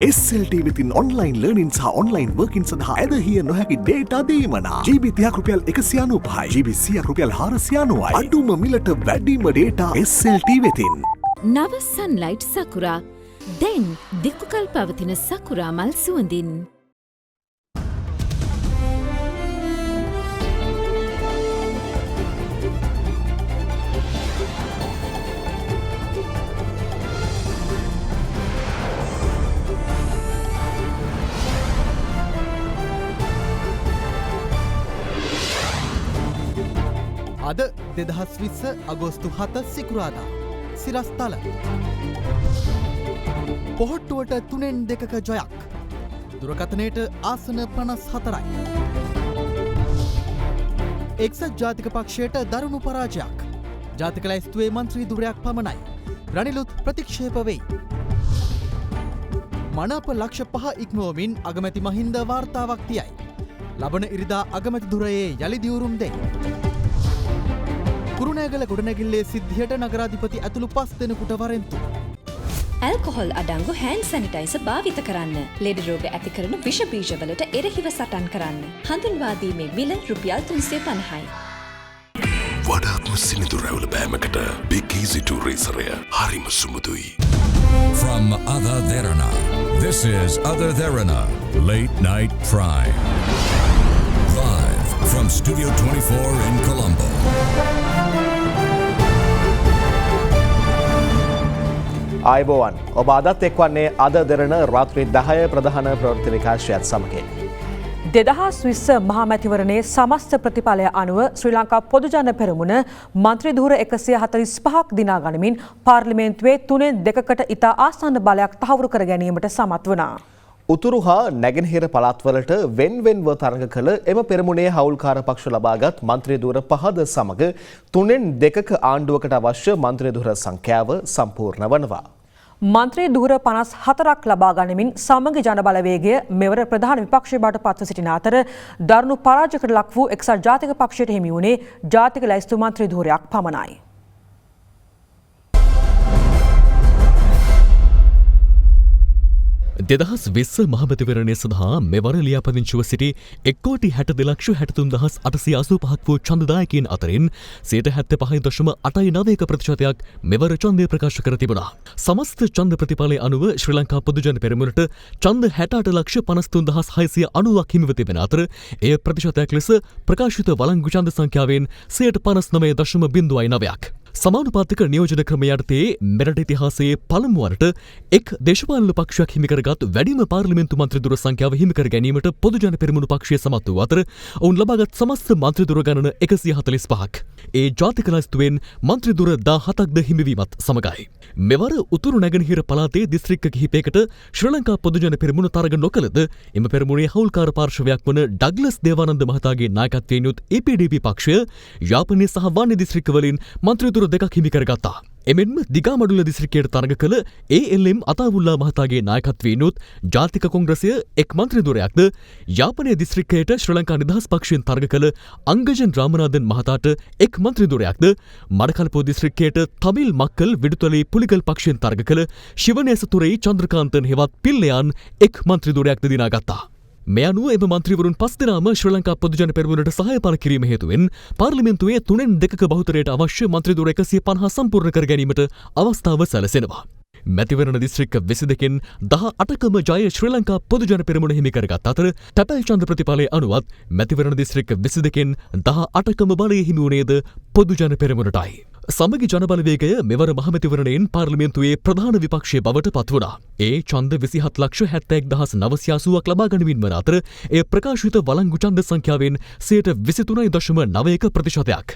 SLT within online learning සහ online working සඳහා ඇදහිය නොහැකි data දීමනා GB 30ක් රුපියල් 195යි GB 100ක් රුපියල් 490යි අඩුම මිලට වැඩිම data SLT වෙතින් නව sunlight sakura දැන් දික්කල් පවතින sakura මල් සුවඳින් අද 2020 අගෝස්තු 7 සිකුරාදා සිරස්තල පොහොට්ටුවට 3-2ක ජයක් දුරකථනයට ආසන 54යි එක්සත් ජාතික පක්ෂයට දරුණු පරාජයක් ජාතික ලැයිස්තුවේ මන්ත්‍රී ධුරයක් පමණයි රනිලුත් ප්‍රතික්ෂේප වෙයි මනාප ලක්ෂ 5 ඉක්මවමින් අගමැති මහින්ද වාර්තාවක් තියයි ලබන ඉරිදා අගමැති ධුරයේ යලි දියුරුම් දෙයි කුරුණෑගල ගොඩනැගිල්ලේ සිද්ධියට නගරාධිපති ඇතුළු 5 දෙනෙකුට වරෙන්තු. ඇල්කොහොල් අඩංගු hand sanitizer භාවිත කරන්න. ලෙඩ රෝග ඇති කරන විෂ බීජවලට එරෙහිව සටන් කරන්න. හඳුන්වා දීමේ මිල රුපියල් 350යි. වඩාත්ම සිනිඳු රැවුල බෑමකට Big Easy to Racerය හරිම සුමුදුයි. From Ada Derana, this is Ada Derana Late Night Prime. Live from Studio 24 in Colombo. ආයුබෝවන් ඔබ අදත් එක්වන්නේ අද දෙරණ රාත්‍රී 10 ප්‍රධාන ප්‍රවෘත්ති විකාශයත් සමගින් 2020 මහා මැතිවරණයේ සමස්ත ප්‍රතිඵලය අනුව ශ්‍රී ලංකා පොදු ජන පෙරමුණ මන්ත්‍රී ධූර 145ක් දිනා ගනිමින් පාර්ලිමේන්තුවේ 3/2කට ඉතා ආසන්න බලයක් තහවුරු කර ගැනීමට සමත් වුණා. උතුරු හා නැගෙනහිර පළාත්වලට වෙන්වෙන්ව තරඟ කළ එම පෙරමුණේ හවුල්කාර පක්ෂ ලබාගත් මන්ත්‍රී ධූර 5ද සමග 3/2ක ආණ්ඩුවකට අවශ්‍ය මන්ත්‍රී ධූර සංඛ්‍යාව සම්පූර්ණ වනවා. මන්ත්‍රී ධූර 54ක් ලබා ගනිමින් සමගි ජනබලවේගය මෙවර ප්‍රධාන විපක්ෂය බවට පත්ව සිටින අතර දරුණු පරාජයකට ලක් වූ එක්සත් ජාතික පක්ෂයට හිමි වුණේ ජාතික ලැයිස්තු මන්ත්‍රී ධූරයක් පමණයි. 2020 මහමැතිවරණය සඳහා මෙවර ලියාපදිංචිව සිටි 1,60,63,885ක් වූ ඡන්දදායකයින් අතරින් 75.89% මෙවර ඡන්දය ප්‍රකාශ කර තිබුණා. සමස්ත ඡන්ද ප්‍රතිඵලය අනුව ශ්‍රී ලංකා පොදු ජන පෙරමුණට ඡන්ද 68,53,690ක් හිමිව තිබෙන අතර එය ප්‍රතිශතයක් ලෙස ප්‍රකාශිත වළංගු ඡන්ද සංඛ්‍යාවෙන් 59.09%ක්. සමානුපාතික නියෝජන ක්‍රමය යටතේ මෙරට ඉතිහාසයේ පළමු වරට එක් දේශපාලන පක්ෂයක් හිමිකරගත් වැඩිම පාර්ලිමේන්තු මන්ත්‍රී ධුර සංඛ්‍යාව හිමිකර ගැනීමට පොදු ජන පෙරමුණු පක්ෂය සමත් වූ අතර ඔවුන් ලබාගත් සමස්ත මන්ත්‍රී ධුර ගණන 145ක්. ඒ ජාතික ලැයිස්තුවෙන් මන්ත්‍රී ධුර 17ක්ද හිමිවීමත් සමගයි. මෙවර උතුරු නැගෙනහිර පළාතේ දිස්ත්‍රික්ක කිහිපයකට ශ්‍රී ලංකා පොදු ජන පෙරමුණ තරග නොකළද එම පෙරමුණේ හවුල්කාර පාර්ශවයක් වන ඩග්ලස් දේවානන්ද මහතාගේ නායකත්වයෙන් යුත් EPDP පක්ෂය යාපනය සහ වන්නේ දිස්ත්‍රික්කවලින් මන්ත්‍රී ධුර 2ක් හිමිකරගත්තා. එමෙන්ම දිගාමඩුල්ල දිස්ත්‍රික්කයට තරග කළ ALM අතාවුල්ලා මහතාගේ නායකත්වයෙන් යුත් ජාතික කොංග්‍රසය එක් මන්ත්‍රී ධුරයක්ද යාපනය දිස්ත්‍රික්කයට ශ්‍රී ලංකා නිදහස් පක්ෂයෙන් තරග කළ අංගජන් රාමනාදන් මහතාට එක් මන්ත්‍රී ධුරයක්ද මඩකලපුව දිස්ත්‍රික්කයට තමිල් මක්කල් විදුතලේ පුලිගල් පක්ෂයෙන් තරග කළ ශිවනේසතුරේ චන්ද්‍රකාන්තන් හෙවත් පිල්ලයන් එක් මන්ත්‍රී ධුරයක්ද දිනාගත්තා. මේ අනුව එම මන්ත්‍රීවරුන් 5 දෙනාම ශ්‍රී ලංකා පොදු ජන පෙරමුණට සහාය පළ කිරීම හේතුවෙන් පාර්ලිමේන්තුවේ 3/2ක බහුතරයට අවශ්‍ය මන්ත්‍රී ධුර 150 සම්පූර්ණ කර ගැනීමට අවස්ථාව සැලසෙනවා. මැතිවරණ දිස්ත්‍රික්ක 22කින් 18කම ජය ශ්‍රී ලංකා පොදු ජන පෙරමුණ හිමි කරගත් අතර තැපැල් ඡන්ද ප්‍රතිඵලය අනුවත් මැතිවරණ දිස්ත්‍රික්ක 22කින් 18කම බලය හිමි වුණේද පොදු ජන පෙරමුණටයි. සමගි ජනබලවේගය මෙවර මහමැතිවරණයෙන් පාර්ලිමේන්තුවේ ප්‍රධාන විපක්ෂය බවට පත් වුණා. ඒ ඡන්ද 27,71,980ක් ලබා ගනිමින් වන අතර එය ප්‍රකාශිත වළංගු ඡන්ද සංඛ්‍යාවෙන් 23.9%ක්.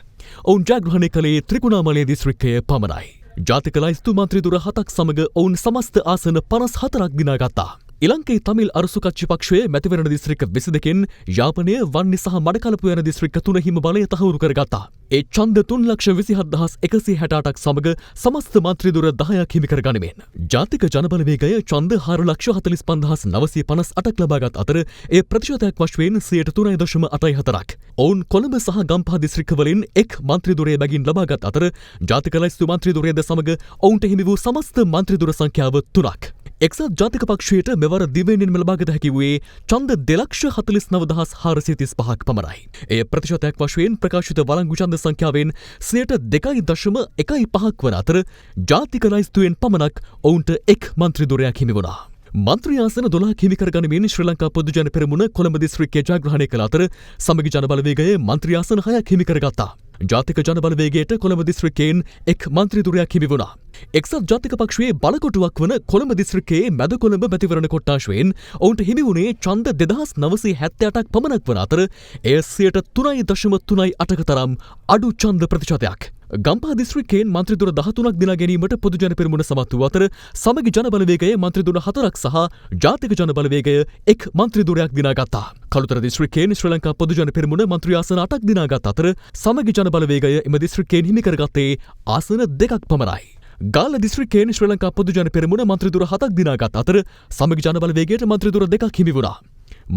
ඔවුන් ජයග්‍රහණය කළේ ත්‍රිකුණාමලය දිස්ත්‍රික්කය පමණයි. ජාතික ලැයිස්තු මන්ත්‍රී ධුර 7ක් සමග ඔවුන් සමස්ත ආසන 54ක් දිනාගත්තා. ඉලංකේ තමිල් අරසුකච්චි පක්ෂයේ මැතිවරණ දිස්ත්‍රික්ක 22කින් යාපනය වන්නේ සහ මඩකලපුව යන දිස්ත්‍රික්ක 3 හිම බලය තහවුරු කරගත්තා. ඒ ඡන්ද 3,27,168ක් සමග සමස්ත මන්ත්‍රී ධුර 10ක් හිමි කර ගනිමින් ජාතික ජනබලවේගය ඡන්ද 4,45,558ක් ලබාගත් අතර ඒ ප්‍රතිශතයක් වශයෙන් 3.84ක්. ඔවුන් කොළඹ සහ ගම්පහ දිස්ත්‍රික්කවලින් එක් මන්ත්‍රී ධුරය බැගින් ලබාගත් අතර ජාතික ලැයිස්තු මන්ත්‍රී ධුරයද සමග ඔවුන්ට හිමි වූ සමස්ත මන්ත්‍රී ධුර සංඛ්‍යාව 3ක්. එක්සත් ජාතික පක්ෂයට මෙවර දිවයිනෙන් ලබාගත හැකි වූයේ ඡන්ද 2,49,435ක් පමණයි. එය ප්‍රතිශතයක් වශයෙන් ප්‍රකාශිත වළංගු ඡන්ද සංඛ්‍යාවෙන් 2.1.5ක් වන අතර ජාතික ලයිස්තුවෙන් පමණක් ඔවුන්ට එක් මන්ත්‍රී හිමි වුණා. මන්ත්‍රී ආසන 12ක් හිමි කර ගනිමින් ශ්‍රී ලංකා පොදු ජන පෙරමුණ කොළඹ දිස්ත්‍රික්කයේ ජයග්‍රහණය කළ අතර සමගි ජන බලවේගයේ මන්ත්‍රී ආසන 6ක් හිමි කරගත්තා. ජාතික ජන බලවේගයට කොළඹ දිස්ත්‍රික්කයෙන් එක් මන්ත්‍රීදුරයක් හිමි වුණා. එක්සත් ජාතික පක්ෂයේ බලකොටුවක් වන කොළඹ දිස්ත්‍රික්කයේ මැද කොළඹ මැතිවරණ කොට්ටාශයෙන් ඔවුන්ට හිමි වුණේ ඡන්ද 2978ක් පමණක් වන අතර එය 3.38ක තරම් අඩු ඡන්ද ප්‍රතිශතයක්. ගම්පහ දිස්ත්‍රික්කයෙන් මන්ත්‍රීදුර 13ක් දිනා ගැනීමට පොදු ජන පෙරමුණ සමත් වූ අතර සමගි ජන බලවේගයේ මන්ත්‍රීදුර 4ක් සහ ජාතික ජන බලවේගය එක් මන්ත්‍රීදුරයක් දිනාගත්තා. කළුතර දිස්ත්‍රික්කයෙන් ශ්‍රී ලංකා පොදු ජන පෙරමුණ මන්ත්‍රී ආසන 8ක් දිනාගත් අතර සමගි ජන බලවේගය එම දිස්ත්‍රික්කයෙන් හිමි කරගත්තේ ආසන 2ක් පමණයි. ගාල්ල දිස්ත්‍රික්කයෙන් ශ්‍රී ලංකා පොදු ජන පෙරමුණ මන්ත්‍රීදුර 7ක් දිනාගත් අතර සමගි ජන බලවේගයට මන්ත්‍රීදුර 2ක් හිමි වුණා.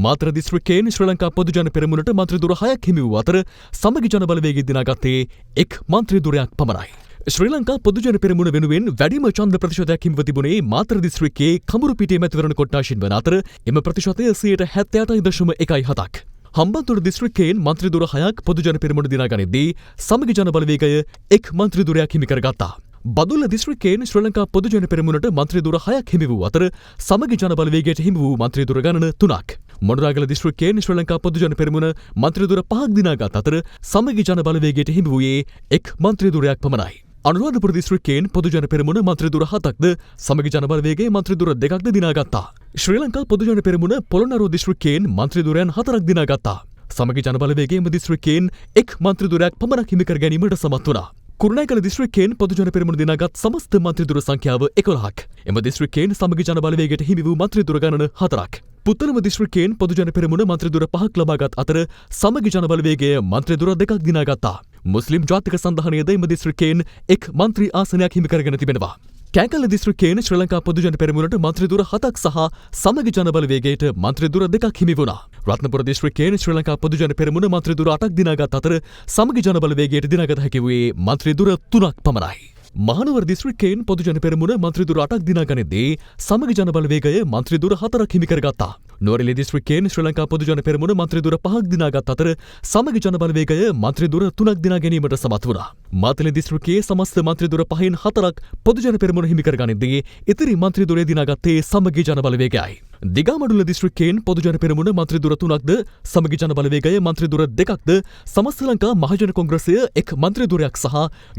මාතර දිස්ත්‍රික්කයෙන් ශ්‍රී ලංකා පොදු ජන පෙරමුණට මන්ත්‍රීදුර 6ක් හිමි වූ අතර සමගි ජන බලවේගය දිනාගත්තේ එක් මන්ත්‍රීදුරයක් පමණයි. ශ්‍රී ලංකා පොදු ජන පෙරමුණ වෙනුවෙන් වැඩිම ඡන්ද ප්‍රතිශතයක් හිමිව තිබුණේ මාතර දිස්ත්‍රික්කයේ කමුරුපිටිය මැතිවරණ කොට්ටාශින් වන අතර එම ප්‍රතිශතය 78.17ක්. හම්බන්තොට දිස්ත්‍රික්කයෙන් මන්ත්‍රීදුර 6ක් පොදු ජන පෙරමුණ දිනා ගනිද්දී සමගි ජන බලවේගය එක් මන්ත්‍රීදුරයක් හිමි කරගත්තා. බදුල්ල දිස්ත්‍රික්කයෙන් ශ්‍රී ලංකා පොදු ජන පෙරමුණට මන්ත්‍රීදුර 6ක් හිමි වූ අතර සමගි ජන බලවේගයට හිමි වූ මන්ත්‍රීදුර ගණන 3ක්. මොණරාගල දිස්ත්‍රික්කයෙන් ශ්‍රී ලංකා පොදු ජන පෙරමුණ මන්ත්‍රීදුර 5ක් දිනාගත් අතර සමගි ජන බලවේගයට හිමි වූයේ එක් මන්ත්‍රීදුරයක් පමණයි. අනුරාධපුර දිස්ත්‍රික්කයෙන් පොදු ජන පෙරමුණ මන්ත්‍රීදුර 7ක්ද සමගි ජන බලවේගයේ මන්ත්‍රීදුර 2ක්ද දිනාගත්තා. ශ්‍රී ලංකා පොදු ජන පෙරමුණ පොළොන්නරුව දිස්ත්‍රික්කයෙන් මන්ත්‍රීදුරයන් 4ක් දිනාගත්තා. සමගි ජන බලවේගයේ එම දිස්ත්‍රික්කයෙන් එක් මන්ත්‍රීදුරයක් පමණක් හිමි කර ගැනීමට සමත් වුණා. කුරුණෑගල දිස්ත්‍රික්කයෙන් පොදු ජන පෙරමුණ දිනාගත් සමස්ත මන්ත්‍රීදුර සංඛ්‍යාව 11ක්. එම දිස්ත්‍රික්කයෙන් සමගි ජන බලවේගයට හිමි වූ මන්ත්‍රීදුර ගණන 4ක්. පුත්තලම දිස්ත්‍රික්කයෙන් පොදු ජන පෙරමුණ මන්ත්‍රීදුර 5ක් ලබාගත් අතර සමගි ජන බලවේගය මන්ත්‍රීදුර 2ක් දිනාගත්තා. මුස්ලිම් ජාතික සන්ධානයද එම දිස්ත්‍රික්කයෙන් එක් මන්ත්‍රී ආසනයක් හිමි කරගෙන තිබෙනවා. කෑකල්ල දිස්ත්‍රික්කයෙන් ශ්‍රී ලංකා පොදු ජන පෙරමුණට මන්ත්‍රීදුර 7ක් සහ සමගි ජන බලවේගයට මන්ත්‍රීදුර 2ක් හිමි වුණා. රත්නපුර දිස්ත්‍රික්කයෙන් ශ්‍රී ලංකා පොදු ජන පෙරමුණ මන්ත්‍රීදුර 8ක් දිනාගත් අතර සමගි ජන බලවේගයට දිනාගත හැකි වූයේ මන්ත්‍රීදුර 3ක් පමණයි. මහනුවර දිස්ත්‍රික්කයෙන් පොදු ජන පෙරමුණ මන්ත්‍රීදුර 8ක් දිනා ගනිද්දී සමගි ජන බලවේගය මන්ත්‍රීදුර 4ක් හිමි කරගත්තා. නුවරඑළිය දිස්ත්‍රික්කයෙන් ශ්‍රී ලංකා පොදු ජන පෙරමුණ මන්ත්‍රීදුර 5ක් දිනාගත් අතර සමගි ජන බලවේගය මන්ත්‍රීදුර 3ක් දිනා ගැනීමට සමත් වුණා. මාතලේ දිස්ත්‍රික්කයේ සමස්ත මන්ත්‍රීදුර 5න් 4ක් පොදු ජන පෙරමුණ හිමි කර ගනිද්දී ඉතිරි මන්ත්‍රීදුරේ දිනාගත්තේ සමගි ජන බලවේගයයි. දිගාමඩුල්ල දිස්ත්‍රික්කයෙන් පොදු ජන පෙරමුණ මන්ත්‍රීදුර 3ක්ද සමගි ජන බලවේගය මන්ත්‍රීදුර 2ක්ද සමස්ත ලංකා මහජන කොංග්‍රසය එක් මන්ත්‍රීදුරයක් සහ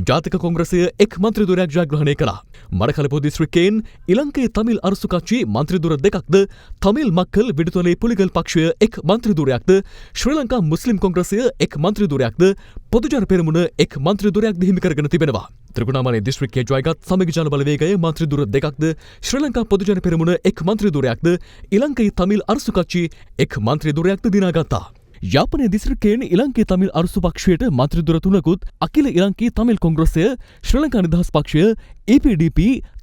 ජාතික කොංග්‍රසය එක් මන්ත්‍රීදුරයක් ජයග්‍රහණය කළා. මරකලපුව දිස්ත්‍රික්කයෙන් ඉලංකේ තමිල් අරසු කච්චි මන්ත්‍රීදුර 2ක්ද තමිල් මක්කල් විදුතලේ පුලිගල් පක්ෂය එක් මන්ත්‍රීදුරයක්ද ශ්‍රී ලංකා මුස්ලිම් කොංග්‍රසය එක් මන්ත්‍රීදුරයක්ද පොදු ජන පෙරමුණ එක් මන්ත්‍රීදුරයක්ද හිමි කරගෙන තිබෙනවා. ත්‍රිකුණාමලය දිස්ත්‍රික්කයේ ජයගත් සමගි ජන බලවේගය මන්ත්‍රීදුර 2ක්ද ශ්‍රී ලංකා පොදු ජන පෙරමුණ එක් මන්ත්‍රීදුරයක්ද ඉලංකේ තමිල් අරසු කච්චි එක් මන්ත්‍රීදුරයක්ද දිනාගත්තා. යාපනයේ දිස්ත්‍රික්කයෙන් ඉලංකේ තමිල් අරසු පක්ෂයට මන්ත්‍රීදුර 3කුත් අකිල ඉලංකේ තමිල් කොංග්‍රසය ශ්‍රී ලංකා නිදහස් පක්ෂය EPDP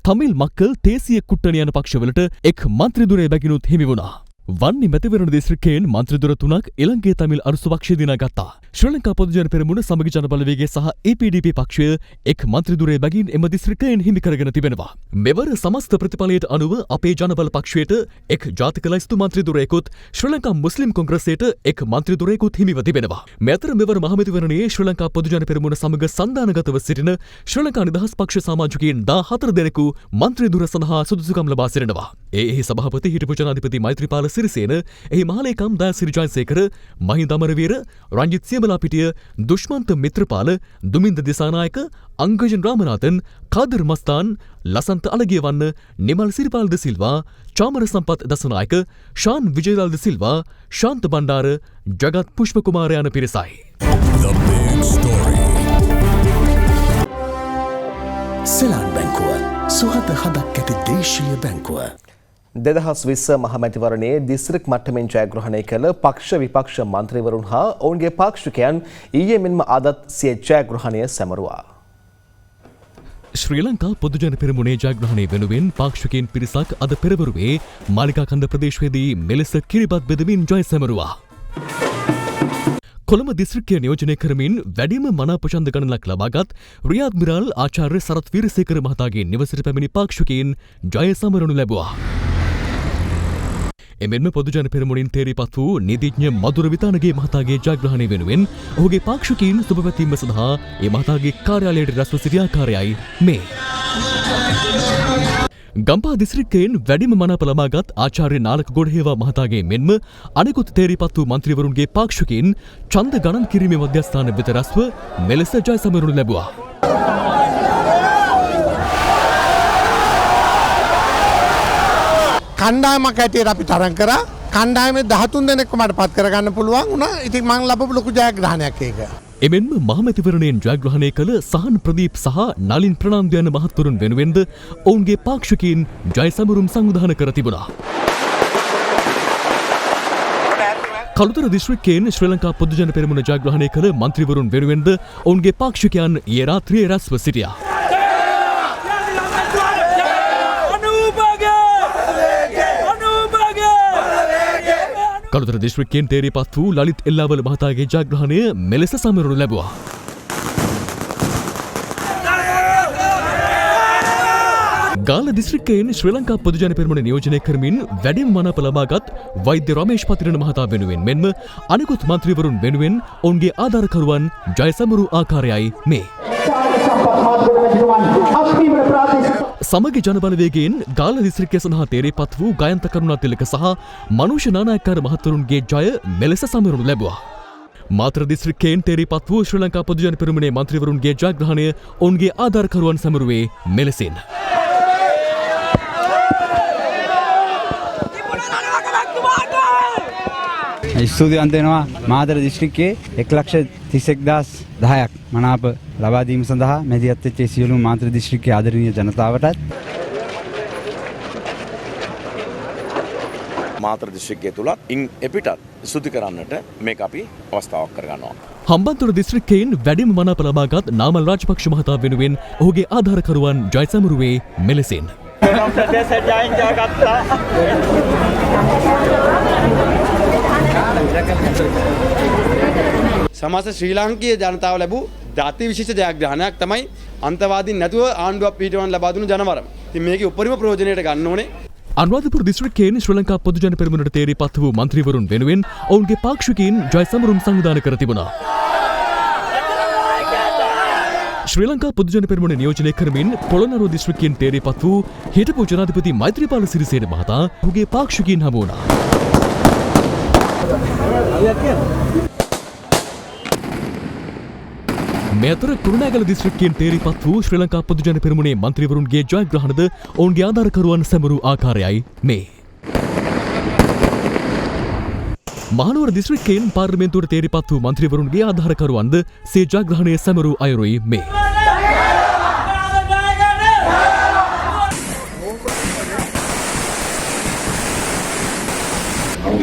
තමිල් මක්කල් තේසිය කුට්ටන යන පක්ෂවලට එක් මන්ත්‍රීදුරේ බැගිනුත් හිමි වුණා. වන්නි මැතිවරණ දිස්ත්‍රික්කයෙන් මන්ත්‍රීදුර 3ක් ඉලංකේ තමිල් අරසු පක්ෂය දිනාගත්තා. ශ්‍රී ලංකා පොදු ජන පෙරමුණ සමගි ජන බලවේගය සහ EPDP පක්ෂය එක් මන්ත්‍රීදුරේ බැගින් එම දිස්ත්‍රික්කයෙන් හිමි කරගෙන තිබෙනවා. මෙවර සමස්ත ප්‍රතිඵලයට අනුව අපේ ජනබල පක්ෂයට එක් ජාතික ලයිස්තු මන්ත්‍රීදුරයකුත් ශ්‍රී ලංකා මුස්ලිම් කොංග්‍රසයට එක් මන්ත්‍රීදුරයකුත් හිමිව තිබෙනවා. මෙතර මෙවර මහමැතිවරණයේ ශ්‍රී ලංකා පොදු ජන පෙරමුණ සමග සන්දානගතව සිටින ශ්‍රී ලංකා නිදහස් පක්ෂ සමාජිකයන් 14 දෙනෙකු මන්ත්‍රීදුර සඳහා සුදුසුකම් ලබා සිටිනවා. එහි සභාපති හිටපු ජනාධිපති මෛත්‍රීපාල සිරිසේන, එහි මහලේකම් දයාසිරි ජයසේකර, මහින්ද අමරවීර, රංජිත් සියඹලාපිටිය, දුෂ්මන්ත මිත්‍රපාල, දුමින්ද දිසානායක, අංගජන් රාමනාථන්, කාදර් මස්තාන්, ලසන්ත අලගියවන්න, නිමල් සිරිපාල් ද සිල්වා, චාමර සම්පත් දසනායක, ශාන් විජයලාල් ද සිල්වා, ශාන්ත බණ්ඩාර, ජගත් පුෂ්ප කුමාර යන පිරිසයි. The big story. සෙලාන් බැංකුව සුහද හදක් ඇති දේශීය බැංකුව. 2020 මහමැතිවරණයේ දිස්ත්‍රික් මට්ටමින් ජයග්‍රහණය කළ පක්ෂ විපක්ෂ මන්ත්‍රීවරුන් හා ඔවුන්ගේ පාක්ෂිකයන් ඊයේ මෙන්ම අදත් සිය ජයග්‍රහණය සැමරුවා. ශ්‍රී ලංකා පොදු ජන පෙරමුණේ ජයග්‍රහණය වෙනුවෙන් පාක්ෂිකයන් පිරිසක් අද පෙරවරුවේ මාලිකාකන්ද ප්‍රදේශයේදී මෙලෙස කිරිබත් බෙදමින් ජය සැමරුවා. කොළඹ දිස්ත්‍රික්කය නියෝජනය කරමින් වැඩිම මනාප ඡන්ද ගණනක් ලබාගත් රියාද් මිරාල් ආචාර්ය සරත් වීරසේකර මහතාගේ නිවසට පැමිණි පාක්ෂිකයින් ජය සමරනු ලැබුවා. එමෙන්ම පොදුජන පෙරමුණින් තේරීපත් වූ නීතිඥ මధుර විතානගේ මහතාගේ ජයග්‍රහණය වෙනුවෙන් ඔහුගේ පාක්ෂිකයින් සුබපැතීම සඳහා ඒ මහතාගේ කාර්යාලයට රැස්ව සිටි ආකාරයයි මේ. ගම්පහ දිස්ත්‍රික්කයෙන් වැඩිම මනාප ලබාගත් ආචාර්ය නාලක ගොඩහේවා මහතාගේ මෙන්ම අනෙකුත් තේරීපත් වූ මන්ත්‍රීවරුන්ගේ පාක්ෂිකයින් ඡන්ද ගණන් කිරීමේ මධ්‍යස්ථාන වෙත රැස්ව මෙලෙස ජය සමරනු ලැබුවා. කණ්ඩායමක් ඇටියට අපි තරඟ කරා. කණ්ඩායමේ 13 දෙනෙක්ව මට පත් කරගන්න පුළුවන් වුණා. ඉතින් මම ලැබපු ලොකු ජයග්‍රහණයක් ඒක. එමෙන්ම මහමැතිවරණයෙන් ජයග්‍රහණය කළ සහන් ප්‍රදීප් සහ නලින් ප්‍රනාන්දු යන මහත්වරුන් වෙනුවෙන්ද ඔවුන්ගේ පාක්ෂිකයින් ජය සමරුම් සංවිධානය කර තිබුණා. කළුතර දිස්ත්‍රික්කයෙන් ශ්‍රී ලංකා පොදුජන පෙරමුණ ජයග්‍රහණය කළ මන්ත්‍රීවරුන් වෙනුවෙන්ද ඔවුන්ගේ පාක්ෂිකයන් ඊයේ රාත්‍රියේ රැස්ව සිටියා. කළුතර දිස්ත්‍රික්කයෙන් තේරීපත් වූ ලලිත් එල්ලාවල මහතාගේ ජයග්‍රහණය මෙලෙස සමරනු ලැබුවා. ගාල්ල දිස්ත්‍රික්කයෙන් ශ්‍රී ලංකා පොදුජන පෙරමුණ නියෝජනය කරමින් වැඩිම මනාප ලබාගත් වෛද්‍ය රමේෂ් පතිරණ මහතා වෙනුවෙන් මෙන්ම අනෙකුත් මන්ත්‍රීවරුන් වෙනුවෙන් ඔවුන්ගේ ආධාරකරුවන් ජය සමරු ආකාරයයි මේ. සමගි ජනබලවේගයෙන් ගාල්ල දිස්ත්‍රික්කය සඳහා තේරීපත් වූ ගයන්ත කරුණාතිලක සහ මනුෂ්‍ය නානායක්කාර මහත්වරුන්ගේ ජය මෙලෙස සමරනු ලැබුවා. මාතර දිස්ත්‍රික්කයෙන් තේරීපත් වූ ශ්‍රී ලංකා පොදුජන පෙරමුණේ මන්ත්‍රීවරුන්ගේ ජයග්‍රහණය ඔවුන්ගේ ආධාරකරුවන් සමරුවේ මෙලෙසින්. ස්තුතිවන්ත වෙනවා මාතර දිස්ත්‍රික්කයේ 1,31,10ක් මනාප ලබා දීම සඳහා මැදිහත් වෙච්ච සියලුම මාතර දිස්ත්‍රික්කයේ ආදරණීය ජනතාවටත් මාතර දිස්ත්‍රික්කය තුලත් ඉන් එපිටත් ස්තුති කරන්නට මේක අපි අවස්ථාවක් කරගන්නවා. හම්බන්තොට දිස්ත්‍රික්කයෙන් වැඩිම මනාප ලබාගත් නාමල් රාජපක්ෂ මහතා වෙනුවෙන් ඔහුගේ ආධාරකරුවන් ජය සමරුවේ මෙලෙසින්. සමස්ත ශ්‍රී ලාංකීය ජනතාව ලැබූ ජාති විශේෂ ජයග්‍රහණයක් තමයි අන්තවාදීන් නැතුව ආණ්ඩුවක් පිහිටවන්න ලබා දුණු ජනවරම. ඉතින් මේකේ උපරිම ප්‍රයෝජනයට ගන්න ඕනේ. අනුරාධපුර දිස්ත්‍රික්කයෙන් ශ්‍රී ලංකා පොදුජන පෙරමුණට තේරීපත් වූ මන්ත්‍රීවරුන් වෙනුවෙන් ඔවුන්ගේ පාක්ෂිකයින් ජය සමරුම් සංවිධානය කර තිබුණා. ශ්‍රී ලංකා පොදුජන පෙරමුණ නියෝජනය කරමින් පොළොන්නරුව දිස්ත්‍රික්කයෙන් තේරීපත් වූ හිටපු ජනාධිපති මෛත්‍රීපාල සිරිසේන මහතා ඔහුගේ පාක්ෂිකයින් හමු වුණා. මේ අතර කුරුණෑගල දිස්ත්‍රික්කයෙන් තේරීපත් වූ ශ්‍රී ලංකා පොදුජන පෙරමුණේ මන්ත්‍රීවරුන්ගේ ජයග්‍රහණද ඔවුන්ගේ ආධාරකරුවන් සැමරු ආකාරයයි මේ. මහනුවර දිස්ත්‍රික්කයෙන් පාර්ලිමේන්තුවට තේරීපත් වූ මන්ත්‍රීවරුන්ගේ ආධාරකරුවන්ද සේ ජයග්‍රහණය සැමරු අයුරුයි මේ.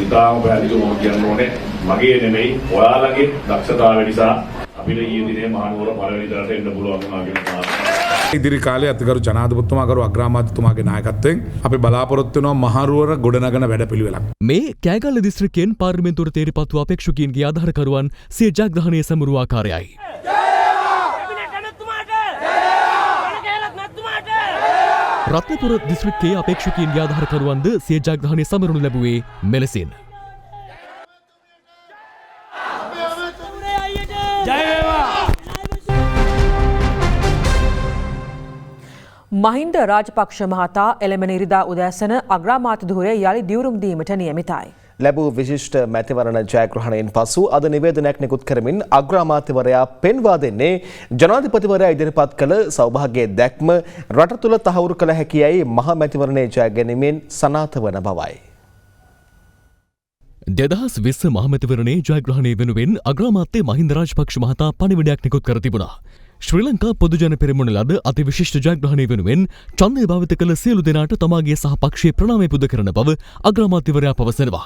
ඉතාම පැහැදිලිවම කියන්න ඕනේ මගේ නෙමෙයි ඔයාලගේ දක්ෂතාවය නිසා අපිට ඊයේ දිනේ මහනුවර පළවෙනි දරට එන්න පුළුවන් වුණා කියලා. ඉදිරි කාලයේ අතිගරු ජනාධිපතිතුමා කරු අග්‍රාමාත්‍යතුමාගේ නායකත්වයෙන් අපි බලාපොරොත්තු වෙනවා මහනුවර ගොඩනගන වැඩපිළිවෙලක්. මේ කෑගල්ල දිස්ත්‍රික්කයෙන් පාර්ලිමේන්තුවට තේරීපත් වූ අපේක්ෂකයින්ගේ ආධාරකරුවන් සිය ජයග්‍රහණය සමරු ආකාරයයි. රත්නපුර දිස්ත්‍රික්කයේ අපේක්ෂකයින්ගේ ආධාරකරුවන්ද සිය ජයග්‍රහණය සමරනු ලැබුවේ මෙලෙසින්. මහින්ද රාජපක්ෂ මහතා එළඹෙන ඉරිදා උදෑසන අග්‍රාමාත්‍ය ධුරය යළි දියුරුම් දීමට නියමිතයි. ලැබූ විශිෂ්ට මැතිවරණ ජයග්‍රහණයෙන් පසු අද නිවේදනයක් නිකුත් කරමින් අග්‍රාමාත්‍යවරයා පෙන්වා දෙන්නේ ජනාධිපතිවරයා ඉදිරිපත් කළ සෞභාග්‍ය දැක්ම රට තුළ තහවුරු කළ හැකියයි මහ මැතිවරණයේ ජය ගැනීමෙන් සනාථ වන බවයි. 2020 මහමැතිවරණයේ ජයග්‍රහණය වෙනුවෙන් අග්‍රාමාත්‍ය මහින්ද රාජපක්ෂ මහතා පණිවිඩයක් නිකුත් කර තිබුණා. ශ්‍රී ලංකා පොදුජන පෙරමුණ ලද අති විශිෂ්ට ජයග්‍රහණය වෙනුවෙන් ඡන්දය භාවිත කළ සියලු දෙනාට තමාගේ සහ පක්ෂයේ ප්‍රණාමය පුද කරන බව අග්‍රාමාත්‍යවරයා පවසනවා.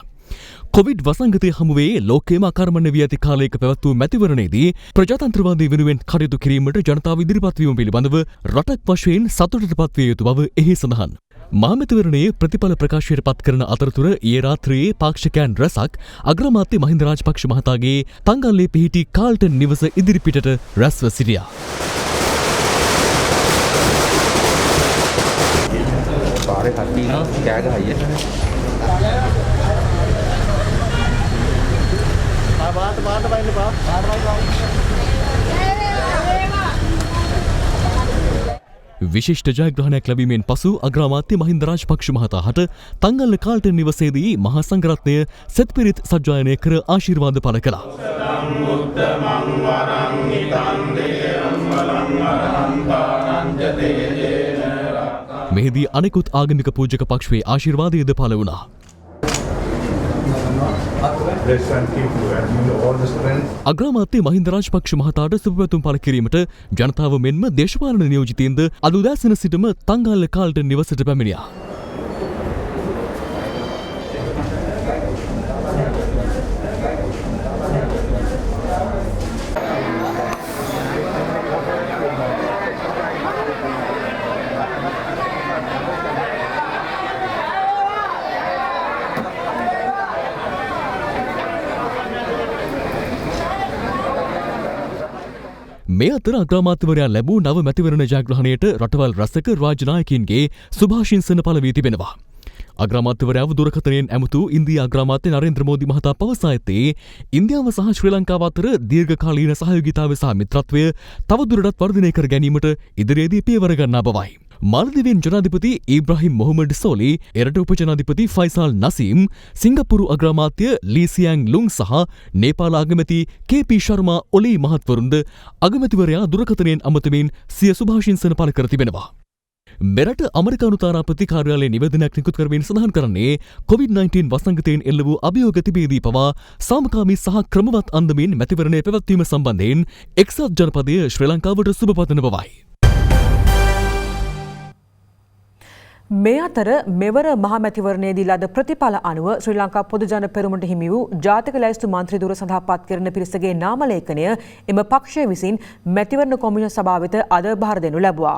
කොවිඩ් වසංගතය හමුවේ ලෝකයේම අකර්මණ්‍ය වී ඇති කාලයක පැවැත් වූ මැතිවරණයේදී ප්‍රජාතන්ත්‍රවාදී වෙනුවෙන් කටයුතු කිරීමට ජනතාව ඉදිරිපත් වීම පිළිබඳව රටක් වශයෙන් සතුටට පත්විය යුතු බව එහි සඳහන්. මහමැතිවරණයේ ප්‍රතිඵල ප්‍රකාශයට පත් කරන අතරතුර ඊයේ රාත්‍රියේ පාක්ෂිකයන් රැසක් අග්‍රාමාත්‍ය මහින්ද රාජපක්ෂ මහතාගේ තංගල්ලේ පිහිටි කාල්ටන් නිවස ඉදිරිපිටට රැස්ව සිටියා. විශිෂ්ට ජයග්‍රහණයක් ලැබීමෙන් පසු අග්‍රාමාත්‍ය මහින්ද රාජපක්ෂ මහතා හට තංගල්ල කාල්ටන් නිවසේදී මහා සංඝරත්නය සෙත්පිරිත් සජ්ජායනය කර ආශිර්වාද පළ කළා. මෙහිදී අනෙකුත් ආගමික පූජක පක්ෂයේ ආශිර්වාදයද පළ වුණා. අග්‍රාමාත්‍ය මහින්ද රාජපක්ෂ මහතාට සුබපැතුම් පළ කිරීමට ජනතාව මෙන්ම දේශපාලන නියෝජිතයින්ද අද උදෑසන සිටම තංගල්ල කාල්ටන් නිවසට පැමිණියා. මේ අතර අග්‍රාමාත්‍යවරයා ලැබූ නව මැතිවරණ ජයග්‍රහණයට රටවල් රැසක රාජ්‍ය නායකයින්ගේ සුභාශිංසන පළ වී තිබෙනවා. අග්‍රාමාත්‍යවරයාව දුරකථනයෙන් ඇමතු ඉන්දියා අග්‍රාමාත්‍ය නරේන්ද්‍ර මෝදි මහතා පවසා ඇත්තේ ඉන්දියාව සහ ශ්‍රී ලංකාව අතර දීර්ඝකාලීන සහයෝගීතාවය සහ මිත්‍රත්වය තවදුරටත් වර්ධනය කර ගැනීමට ඉදිරියේදී පියවර ගන්නා බවයි. මාලදිවෙන් ජනාධිපති ඉබ්‍රාහිම් මොහමඩ් සෝලි, එරට උපජනාධිපති ෆයිසල් නසීම්, සිංගප්පූරු අග්‍රාමාත්‍ය ලී සියැන් ලුන් සහ නේපාල අගමැති කේ.පී. ශර්මා ඔලි මහත්වරුන්ද අගමැතිවරයා දුරකථනයෙන් අමතමින් සිය සුභාශිංසන පළ කර තිබෙනවා. මෙරට අමරිකානු තානාපති කාර්යාලයේ නිවේදනයක් නිකුත් කරමින් සඳහන් කරන්නේ COVID-19 වසංගතයෙන් එල්ල වූ අභියෝග තිබේදී පවා සාමකාමී සහ ක්‍රමවත් අන්දමින් මැතිවරණය පැවැත්වීම සම්බන්ධයෙන් එක්සත් ජනපදය ශ්‍රී ලංකාවට සුබපතන බවයි. මේ අතර මෙවර මහමැතිවරණයේදී ලද ප්‍රතිඵල අනුව ශ්‍රී ලංකා පොදුජන පෙරමුණට හිමි වූ ජාතික ලැයිස්තු මන්ත්‍රී ධුර සඳහා පත් කරන පිරිසගේ නාම ලේඛනය එම පක්ෂය විසින් මැතිවරණ කොමිෂන් සභාව වෙත අද බාර දෙනු ලැබුවා.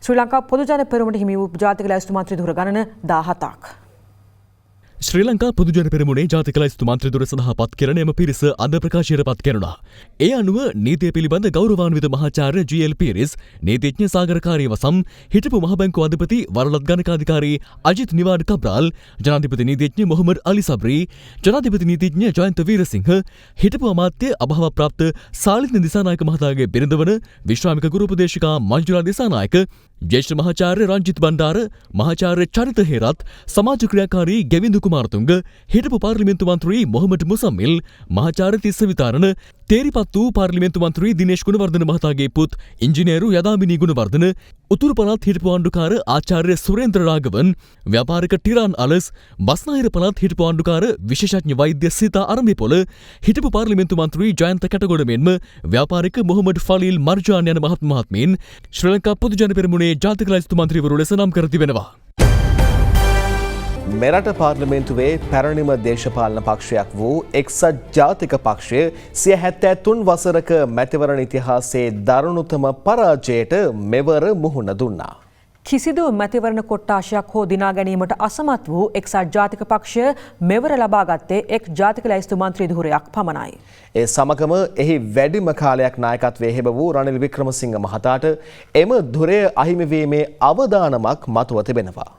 ශ්‍රී ලංකා පොදුජන පෙරමුණට හිමි වූ ජාතික ලැයිස්තු මන්ත්‍රී ධුර ගණන 17ක්. ශ්‍රී ලංකා පොදුජන පෙරමුණේ ජාතික ලැයිස්තු මන්ත්‍රී ධුර සඳහා පත් කරන එම පිරිස අද ප්‍රකාශයට පත් කෙරුණා. ඒ අනුව නීතිය පිළිබඳ ගෞරවාන්විත මහාචාර්ය ජී.එල්. පීරිස්, නීතිඥ සාගරකාරී වසම්, හිටපු මහ බැංකුව අධිපති වරලත් ගණකාධිකාරී අජිත් නිවාඩ් කබ්‍රාල්, ජනාධිපති නීතිඥ මොහමඩ් අලි සබ්රී, ජනාධිපති නීතිඥ ජයන්ත වීරසිංහ, හිටපු අමාත්‍ය අභාව ප්‍රාප්ත සාලිත් දිසානායක මහතාගේ බිරිඳ වන විශ්‍රාමික ගුරු උපදේශිකා මංජුලා දිසානායක, ජ්‍යෙෂ්ඨ මහාචාර්ය රංජිත් බණ්ඩාර, මහාචාර්ය චරිත හේරත්, සමාජ ක්‍රියාකාරී ගෙවිඳු කුමාරතුංග, හිටපු පාර්ලිමේන්තු මන්ත්‍රී මොහමඩ් මුසම්මිල්, මහාචාර්ය තිස්ස විතාරණ, තේරිපත් වූ පාර්ලිමේන්තු මන්ත්‍රී දිනේෂ් ගුණවර්ධන මහතාගේ පුත් ඉංජිනේරු යදාමිනී ගුණවර්ධන, උතුරු පළාත් හිටපු ආණ්ඩුකාර ආචාර්ය සුරේන්ද්‍ර රාගවන්, ව්‍යාපාරික ටිරාන් අලස්, බස්නාහිර පළාත් හිටපු ආණ්ඩුකාර විශේෂඥ වෛද්‍ය සීතා අරඹිපොළ, හිටපු පාර්ලිමේන්තු මන්ත්‍රී ජයන්ත කැටගොඩ මෙන්ම ව්‍යාපාරික මොහමඩ් ෆලීල් මර්ජාන් යන මහත්මීන් ශ්‍රී ලංකා පොදුජන පෙරමුණේ ජාතික ලැයිස්තු මන්ත්‍රීවරු ලෙස නම් කර තිබෙනවා. මෙරට පාර්ලිමේන්තුවේ පැරණිම දේශපාලන පක්ෂයක් වූ එක්සත් ජාතික පක්ෂය 73 වසරක මැතිවරණ ඉතිහාසයේ දරුණුතම පරාජයට මෙවර මුහුණ දුන්නා. කිසිදු මැතිවරණ කොට්ටාශයක් හෝ දිනා ගැනීමට අසමත් වූ එක්සත් ජාතික පක්ෂය මෙවර ලබාගත්තේ එක් ජාතික ලැයිස්තු මන්ත්‍රී ධුරයක් පමණයි. ඒ සමගම එහි වැඩිම කාලයක් නායකත්වයේ හෙබ වූ රනිල් වික්‍රමසිංහ මහතාට එම ධුරය අහිමිවීමේ අවදානමක් මතුව තිබෙනවා.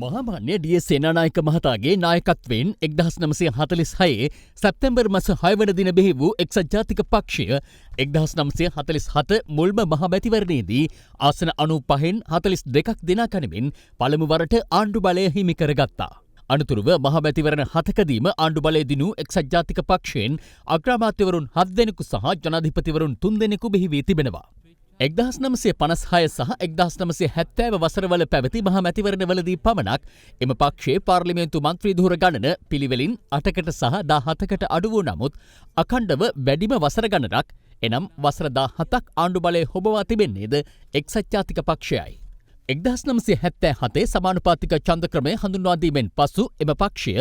මහාමාන්‍ය ඩී.එස්. සේනානායක මහතාගේ නායකත්වයෙන් 1946 සැප්තැම්බර් මාස 6 වන දින බිහි වූ එක්සත් ජාතික පක්ෂය 1947 මුල්ම මහ මැතිවරණයේදී ආසන 95න් 42ක් දිනා ගනිමින් පළමු වරට ආණ්ඩු බලය හිමි කරගත්තා. අනතුරුව මහ මැතිවරණ 7කදීම ආණ්ඩු බලය දිනූ එක්සත් ජාතික පක්ෂයෙන් අග්‍රාමාත්‍යවරුන් 7 දෙනෙකු සහ ජනාධිපතිවරුන් 3 දෙනෙකු බිහි වී තිබෙනවා. 1956 සහ 1970 වසරවල පැවති මහ මැතිවරණවලදී පමණක් එම පක්ෂයේ පාර්ලිමේන්තු මන්ත්‍රී ධුර ගණන පිළිවෙලින් 8කට සහ 17කට අඩු වූ නමුත් අඛණ්ඩව වැඩිම වසර ගණනක් එනම් වසර 17ක් ආණ්ඩු බලය හොබවා තිබෙන්නේද එක්සත් ජාතික පක්ෂයයි. 1977 සමානුපාතික ඡන්ද ක්‍රමය හඳුන්වාදීමෙන් පසු එම පක්ෂය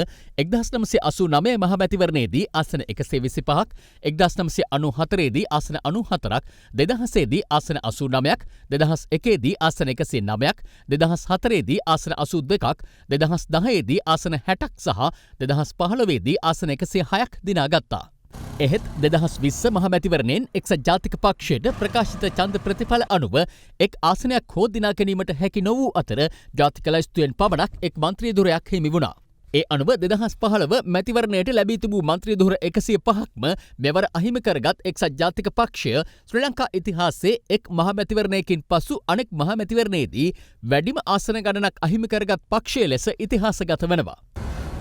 1989 මහමැතිවරණයේදී ආසන 125ක්, 1994 දී ආසන 94ක්, 2000 දී ආසන 89ක්, 2001 දී ආසන 109ක්, 2004 දී ආසන 82ක්, 2010 දී ආසන 60ක් සහ 2015 දී ආසන 106ක් දිනාගත්තා. එහෙත් 2020 මහමැතිවරණයෙන් එක්සත් ජාතික පක්ෂයට ප්‍රකාශිත ඡන්ද ප්‍රතිඵල අනුව එක් ආසනයක් හෝ දිනා ගැනීමට හැකි නො වූ අතර ජාතික ලැයිස්තුවෙන් පමණක් එක් මන්ත්‍රී ධුරයක් හිමි වුණා. ඒ අනුව 2015 මැතිවරණයට ලැබී තිබූ මන්ත්‍රී ධුර 105ක්ම මෙවර අහිමි කරගත් එක්සත් ජාතික පක්ෂය ශ්‍රී ලංකා ඉතිහාසයේ එක් මහමැතිවරණයකින් පසු අනෙක් මහමැතිවරණයේදී වැඩිම ආසන ගණනක් අහිමි කරගත් පක්ෂය ලෙස ඉතිහාසගත වෙනවා.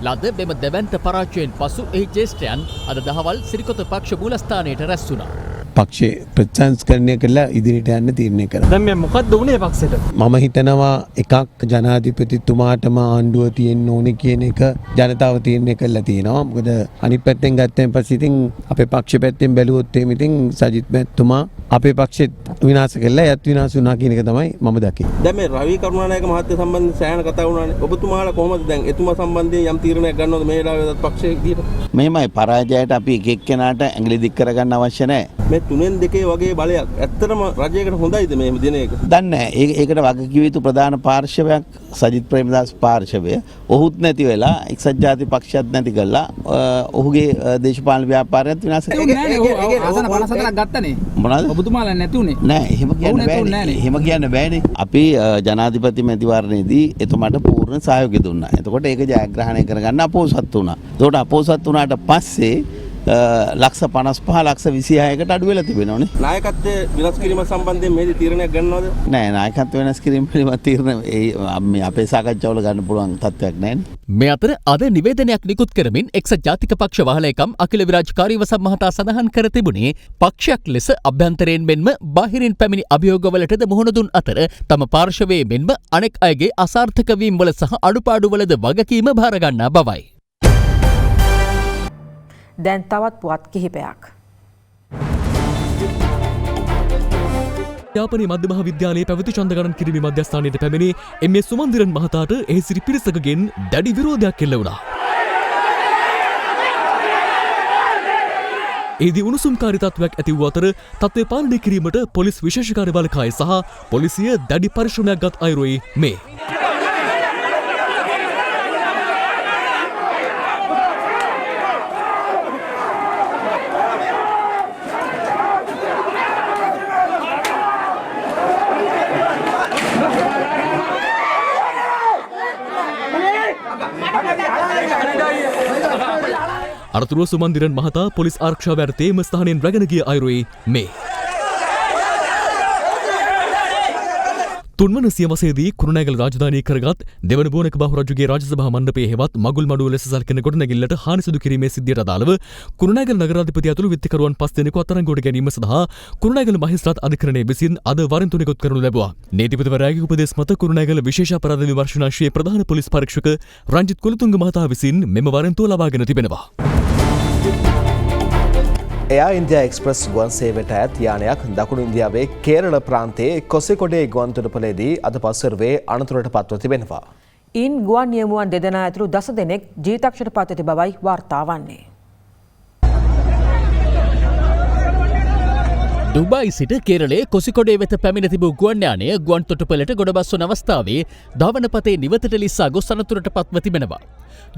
ලද මෙම දෙවන්ත පරාජයෙන් පසු එහි ජේෂ්ඨයන් අද දහවල් සිරිකොත පක්ෂ මූලස්ථානයට රැස් වුණා. පක්ෂේ ප්‍රතිසංස්කරණය කළා ඉදිරියට යන්න තීරණය කරා. දැන් මේ මොකක්ද වුනේ පක්ෂෙට? මම හිතනවා එකක් ජනාධිපතිතුමාටම ආණ්ඩුව තියෙන්න ඕනේ කියන එක ජනතාව තීරණය කළා තියෙනවා. මොකද අනිත් පැත්තෙන් ගත්තෙන් පස්සේ ඉතින් අපේ පක්ෂ පැත්තෙන් බැලුවොත් එහෙම ඉතින් සජිත් මහත්මයා අපේ පක්ෂෙත් විනාශ කළා, යත් විනාශ වුණා කියන එක තමයි මම දකින්නේ. දැන් මේ රවි කරුණානායක මහත්තයා සම්බන්ධයෙන් සෑහෙන කතා වුණානේ. ඔබතුමාලා කොහොමද දැන් එතුමා සම්බන්ධයෙන් යම් තීරණයක් ගන්නවද මේ වෙලාවේ පක්ෂයේ විදියට? මෙහෙමයි, පරාජයට අපි එක එක්කෙනාට ඇඟිලි දික් කරගන්න අවශ්‍ය නැහැ. මේ තුනෙන් දෙකේ වගේ බලයක් ඇත්තටම රජයකට හොඳයිද මේ දින එක? දන්නේ නැහැ. ඒකට වගකිව යුතු ප්‍රධාන පාර්ශවයක් සජිත් ප්‍රේමදාස පාර්ශවය. ඔහුත් නැති වෙලා එක්සත් ජාතික පක්ෂයත් නැති කළා. ඔහුගේ දේශපාලන ව්‍යාපාරයත් විනාශ කළා. ආසන 54ක් ගත්තනේ. මොනවාද? ඔබතුමාලා නැති උනේ. නෑ, එහෙම කියන්න බෑනේ. එහෙම කියන්න බෑනේ. අපි ජනාධිපති මැතිවරණයේදී එතුමාට පූර්ණ සහයෝගය දුන්නා. එතකොට ඒක ජයග්‍රහණය කරගන්න අපොහොසත් වුණා. එතකොට අපොහොසත් වුණාට පස්සේ ලක්ෂ 55 ලක්ෂ 26කට අඩු වෙලා තිබෙනවනේ. නායකත්වයේ වෙනස් කිරීම සම්බන්ධයෙන් මේ තීරණයක් ගන්නවද? නෑ, නායකත්ව වෙනස් කිරීම පිළිබඳ තීරණ මේ අපේ සාකච්ඡාවල ගන්න පුළුවන් තත්ත්වයක් නෑනේ. මේ අතර අද නිවේදනයක් නිකුත් කරමින් එක්සත් ජාතික පක්ෂ වහලේකම් අකිල විරාජකාරී වසම් මහතා සඳහන් කර තිබුණේ පක්ෂයක් ලෙස අභ්‍යන්තරයෙන් මෙන්ම බාහිරින් පැමිණි අභියෝගවලටද මුහුණ දුන් අතර තම පාර්ශවයේ මෙන්ම අනෙක් අයගේ අසාර්ථක වීම් වල සහ අඩුපාඩුවලද වගකීම භාර ගන්නා බවයි. දැන් තවත් පුවත් කිහිපයක්. යාපනයේ මධ්‍ය මහා විද්‍යාලයේ පැවති ඡන්ද ගණන් කිරීමේ මධ්‍යස්ථානයට පැමිණි එම්.එස්. සුමන්දිරන් මහතාට එහි සිටි පිරිසකගෙන් දැඩි විරෝධයක් එල්ල වුණා. එහිදී උණුසුම්කාරී තත්ත්වයක් ඇති වූ අතර තත්ත්වය පාලනය කිරීමට පොලිස් විශේෂ කාර්යබලකාය සහ පොලිසිය දැඩි පරිශ්‍රමයක් ගත් අයුරුයි මේ. අරතුරුව සුමන්දිරන් මහතා පොලිස් ආරක්ෂාව යටතේ එම ස්ථානයෙන් රැගෙන ගිය අයුරුයි මේ. තුන්වන සියවසේදී කුරුණෑගල රාජධානී කරගත් දෙවන බෝනක බහු රජුගේ රාජසභා මණ්ඩපයේ හෙවත් මගුල් මඩුව ලෙස සැලකෙන ගොඩනැගිල්ලට හානි සිදු කිරීමේ සිද්ධියට අදාළව කුරුණෑගල නගරාධිපති ඇතුළු විත්තිකරුවන් 5 දෙනෙකු අත්අඩංගුවට ගැනීම සඳහා කුරුණෑගල මහේස්ත්‍රාත් අධිකරණය විසින් අද වරින්තු නිකුත් කරනු ලැබුවා. නීතිපතිවරයාගේ උපදෙස් මත කුරුණෑගල විශේෂ අපරාධ විමර්ශනාංශයේ ප්‍රධාන පොලිස් පරීක්ෂක රංජිත් කුලතුංග මහතා විසින් මෙම වරින්තුව ලබාගෙන තිබෙනවා. එයා ඉන්දියා එක්ස්ප්‍රස් ගුවන් සේවයට ඇත් යානයක් දකුණු ඉන්දියාවේ කේරළ ප්‍රාන්තයේ කොසෙකොඩේ ගුවන්තොටුපළේදී අද පස්වරුවේ අනතුරට පත්ව තිබෙනවා. ඉන් ගුවන් නියමුවන් දෙදෙනා ඇතුළු 10 දෙනෙක් ජීවිතක්ෂයට පත් ඇති බවයි වාර්තා වන්නේ. ඩුබායි සිට කේරළයේ කොසිකොඩේ වෙත පැමිණ තිබූ ගුවන් යානය ගුවන්තොටුපළට ගොඩබස්වන අවස්ථාවේ ධාවනපතේ නිවතට ලිස්සා ගොස් අනතුරට පත්ව තිබෙනවා.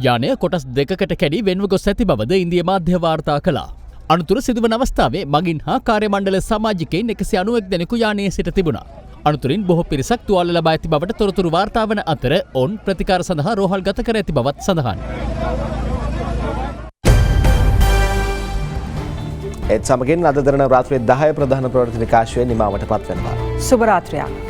යානය කොටස් දෙකකට කැඩී වෙන්ව ගොස් ඇති බවද ඉන්දිය මාධ්‍ය වාර්තා කළා. අනතුර සිදුවන අවස්ථාවේ මගින් හා කාර්යමණ්ඩල සමාජිකයින් 191 දෙනෙකු යානයේ සිට තිබුණා. අනතුරින් බොහෝ පිරිසක් තුවාල ලබා ඇති බවට තොරතුරු වාර්තා වන අතර ඔවුන් ප්‍රතිකාර සඳහා රෝහල් ගත කර ඇති බවත් සඳහන්. ඒත් සමගින් අද දරන රාත්‍රියේ 10 ප්‍රධාන ප්‍රවෘත්ති විකාශය නිමාවට පත් වෙනවා. සුබ රාත්‍රියක්.